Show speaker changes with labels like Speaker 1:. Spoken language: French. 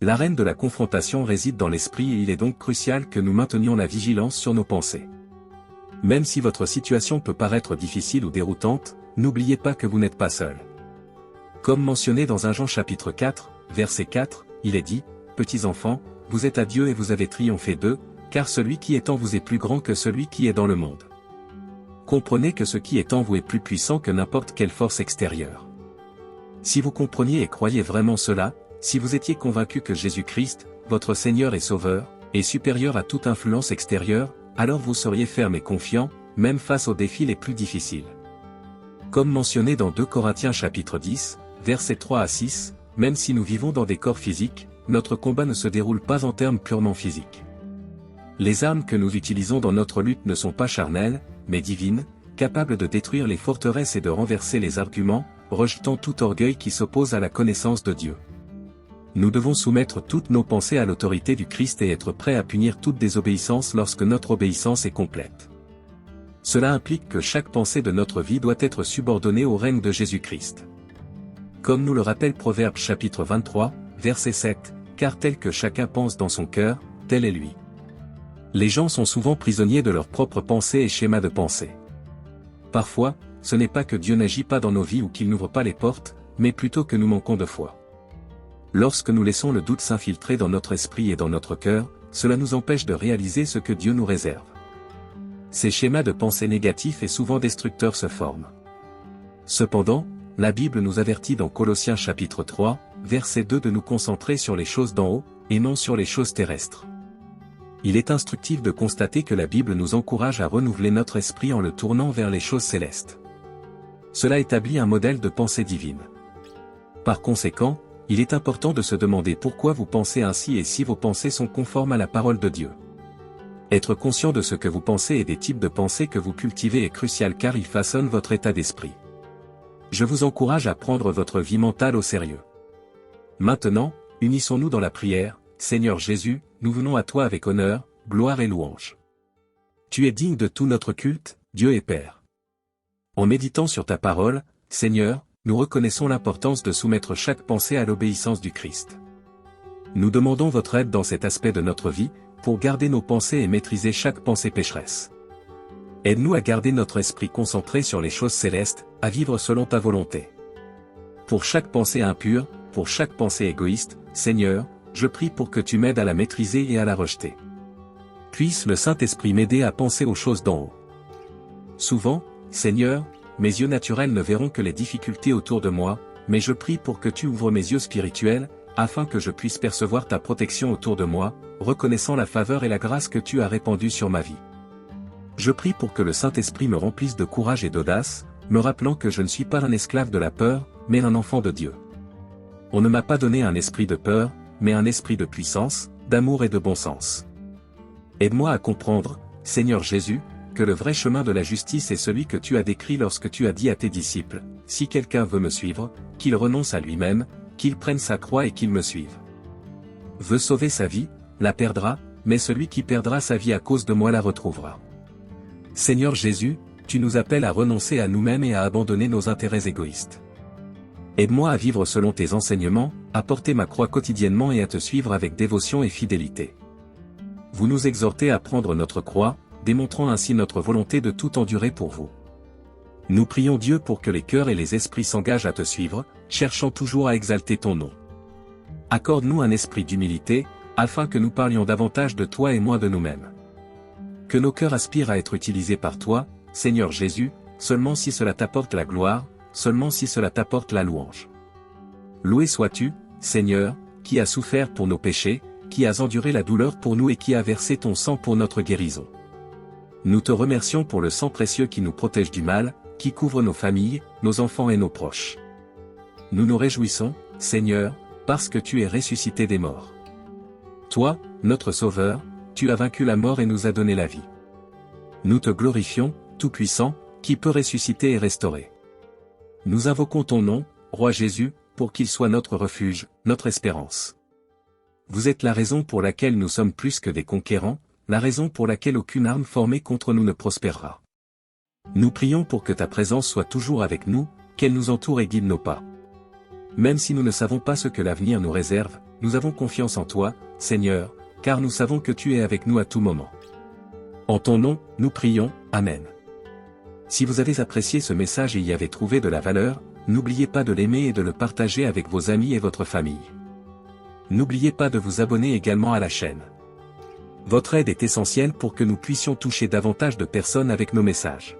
Speaker 1: L'arène de la confrontation réside dans l'esprit et il est donc crucial que nous maintenions la vigilance sur nos pensées. Même si votre situation peut paraître difficile ou déroutante, n'oubliez pas que vous n'êtes pas seul. Comme mentionné dans 1 Jean chapitre 4, verset 4, il est dit, « Petits enfants, vous êtes à Dieu et vous avez triomphé d'eux, car celui qui est en vous est plus grand que celui qui est dans le monde. » Comprenez que ce qui est en vous est plus puissant que n'importe quelle force extérieure. Si vous compreniez et croyez vraiment cela, si vous étiez convaincu que Jésus-Christ, votre Seigneur et Sauveur, est supérieur à toute influence extérieure, alors vous seriez ferme et confiant, même face aux défis les plus difficiles. Comme mentionné dans 2 Corinthiens chapitre 10, versets 3 à 6, même si nous vivons dans des corps physiques, notre combat ne se déroule pas en termes purement physiques. Les armes que nous utilisons dans notre lutte ne sont pas charnelles, mais divines, capables de détruire les forteresses et de renverser les arguments, rejetant tout orgueil qui s'oppose à la connaissance de Dieu. Nous devons soumettre toutes nos pensées à l'autorité du Christ et être prêts à punir toute désobéissance lorsque notre obéissance est complète. Cela implique que chaque pensée de notre vie doit être subordonnée au règne de Jésus-Christ. Comme nous le rappelle Proverbes chapitre 23, verset 7, « Car tel que chacun pense dans son cœur, tel est lui. » Les gens sont souvent prisonniers de leurs propres pensées et schémas de pensée. Parfois, ce n'est pas que Dieu n'agit pas dans nos vies ou qu'il n'ouvre pas les portes, mais plutôt que nous manquons de foi. Lorsque nous laissons le doute s'infiltrer dans notre esprit et dans notre cœur, cela nous empêche de réaliser ce que Dieu nous réserve. Ces schémas de pensée négatifs et souvent destructeurs se forment. Cependant, la Bible nous avertit dans Colossiens chapitre 3, verset 2 de nous concentrer sur les choses d'en haut, et non sur les choses terrestres. Il est instructif de constater que la Bible nous encourage à renouveler notre esprit en le tournant vers les choses célestes. Cela établit un modèle de pensée divine. Par conséquent, il est important de se demander pourquoi vous pensez ainsi et si vos pensées sont conformes à la parole de Dieu. Être conscient de ce que vous pensez et des types de pensées que vous cultivez est crucial car il façonne votre état d'esprit. Je vous encourage à prendre votre vie mentale au sérieux. Maintenant, unissons-nous dans la prière. Seigneur Jésus, nous venons à toi avec honneur, gloire et louange. Tu es digne de tout notre culte, Dieu et Père. En méditant sur ta parole, Seigneur, nous reconnaissons l'importance de soumettre chaque pensée à l'obéissance du Christ. Nous demandons votre aide dans cet aspect de notre vie, pour garder nos pensées et maîtriser chaque pensée pécheresse. Aide-nous à garder notre esprit concentré sur les choses célestes, à vivre selon ta volonté. Pour chaque pensée impure, pour chaque pensée égoïste, Seigneur, je prie pour que tu m'aides à la maîtriser et à la rejeter. Puisse le Saint-Esprit m'aider à penser aux choses d'en haut. Souvent, Seigneur, mes yeux naturels ne verront que les difficultés autour de moi, mais je prie pour que tu ouvres mes yeux spirituels, afin que je puisse percevoir ta protection autour de moi, reconnaissant la faveur et la grâce que tu as répandue sur ma vie. Je prie pour que le Saint-Esprit me remplisse de courage et d'audace, me rappelant que je ne suis pas un esclave de la peur, mais un enfant de Dieu. On ne m'a pas donné un esprit de peur, mais un esprit de puissance, d'amour et de bon sens. Aide-moi à comprendre, Seigneur Jésus, que le vrai chemin de la justice est celui que tu as décrit lorsque tu as dit à tes disciples, « Si quelqu'un veut me suivre, qu'il renonce à lui-même, qu'il prenne sa croix et qu'il me suive. Veut sauver sa vie, la perdra, mais celui qui perdra sa vie à cause de moi la retrouvera. » Seigneur Jésus, tu nous appelles à renoncer à nous-mêmes et à abandonner nos intérêts égoïstes. Aide-moi à vivre selon tes enseignements, à porter ma croix quotidiennement et à te suivre avec dévotion et fidélité. Vous nous exhortez à prendre notre croix, démontrant ainsi notre volonté de tout endurer pour vous. Nous prions Dieu pour que les cœurs et les esprits s'engagent à te suivre, cherchant toujours à exalter ton nom. Accorde-nous un esprit d'humilité, afin que nous parlions davantage de toi et moins de nous-mêmes. Que nos cœurs aspirent à être utilisés par toi, Seigneur Jésus, seulement si cela t'apporte la gloire, seulement si cela t'apporte la louange. Loué sois-tu, Seigneur, qui as souffert pour nos péchés, qui as enduré la douleur pour nous et qui as versé ton sang pour notre guérison. Nous te remercions pour le sang précieux qui nous protège du mal, qui couvre nos familles, nos enfants et nos proches. Nous nous réjouissons, Seigneur, parce que tu es ressuscité des morts. Toi, notre Sauveur, tu as vaincu la mort et nous as donné la vie. Nous te glorifions, Tout-Puissant, qui peut ressusciter et restaurer. Nous invoquons ton nom, Roi Jésus, pour qu'il soit notre refuge, notre espérance. Vous êtes la raison pour laquelle nous sommes plus que des conquérants, la raison pour laquelle aucune arme formée contre nous ne prospérera. Nous prions pour que ta présence soit toujours avec nous, qu'elle nous entoure et guide nos pas. Même si nous ne savons pas ce que l'avenir nous réserve, Nous avons confiance en toi, Seigneur, car nous savons que tu es avec nous à tout moment. En ton nom, nous prions, Amen. Si vous avez apprécié ce message et y avez trouvé de la valeur, n'oubliez pas de l'aimer et de le partager avec vos amis et votre famille. N'oubliez pas de vous abonner également à la chaîne. Votre aide est essentielle pour que nous puissions toucher davantage de personnes avec nos messages.